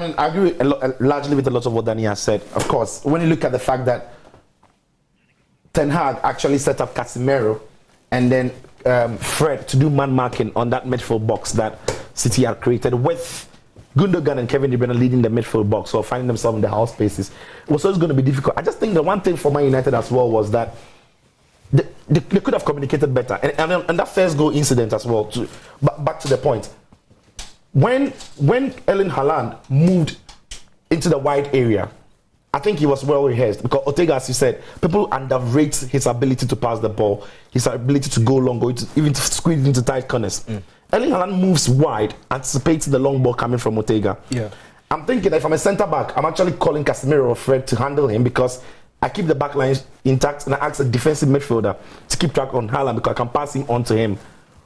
mean, I agree largely with a lot of what Danny has said. Of course, when you look at the fact that Ten Hag actually set up Casemiro and then Fred to do man marking on that midfield box that City had created with Gundogan and Kevin De Bruyne leading the midfield box or finding themselves in the half spaces, it was always going to be difficult. I just think the one thing for Man United as well was that they could have communicated better. And that first goal incident as well, too. But back to the point. When Erling Haaland moved into the wide area, I think he was well rehearsed because Ortega, as you said, people underrate his ability to pass the ball, his ability to go long, even to squeeze into tight corners. Erling Haaland moves wide, anticipates the long ball coming from Ortega. Yeah. I'm thinking that if I'm a centre back, I'm actually calling Casemiro or Fred to handle him because I keep the back line intact and I ask a defensive midfielder to keep track on Haaland because I can pass him on to him.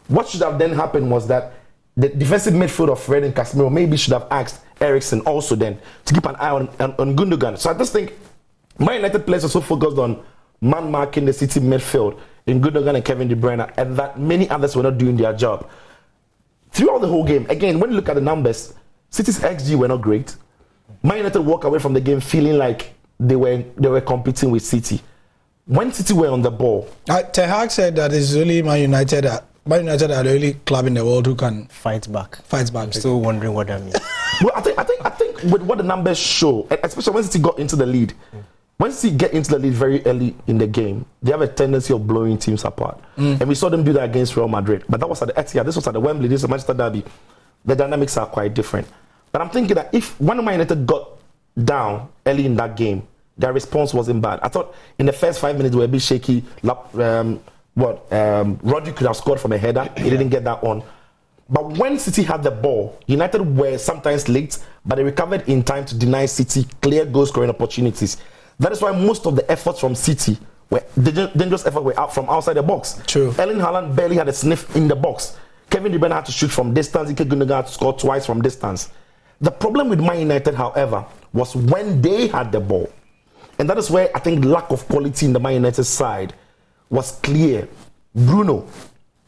What should have then happened was that the defensive midfield of Fred and Casemiro maybe should have asked Eriksen also then to keep an eye on Gundogan. So I just think Man United players are so focused on man marking the City midfield in Gundogan and Kevin De Bruyne and that many others were not doing their job. Throughout the whole game, again, when you look at the numbers, City's XG were not great. Man United walk away from the game feeling like they were competing with City. When City were on the ball, Ten Hag said that it's really Man United are the only club in the world who can fight back. I'm still wondering what that means. Well, I think with what the numbers show, especially when City got into the lead, when City get into the lead very early in the game, they have a tendency of blowing teams apart. And we saw them do that against Real Madrid. But that was at the Etihad, this was at the Wembley, this is Manchester Derby. The dynamics are quite different. But I'm thinking that if when Man United got down early in that game, their response wasn't bad. I thought in the first 5 minutes they were a bit shaky. Rodri could have scored from a header. He didn't get that on. But when City had the ball, United were sometimes late, but they recovered in time to deny City clear goal scoring opportunities. That is why most of the efforts from City were dangerous efforts were out from outside the box. True. Erling Haaland barely had a sniff in the box. Kevin De Bruyne had to shoot from distance. Ike Gundogan had to score twice from distance. The problem with Man United, however, was when they had the ball. And that is where I think lack of quality in the Man United side was clear. Bruno,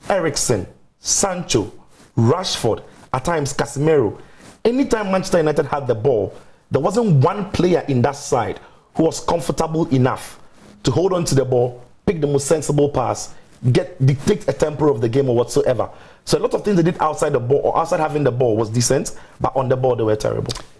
Eriksen, Sancho, Rashford, at times Casemiro. Anytime Manchester United had the ball, there wasn't one player in that side who was comfortable enough to hold on to the ball, pick the most sensible pass, dictate a tempo of the game or whatsoever. So a lot of things they did outside the ball or outside having the ball was decent, but on the ball they were terrible.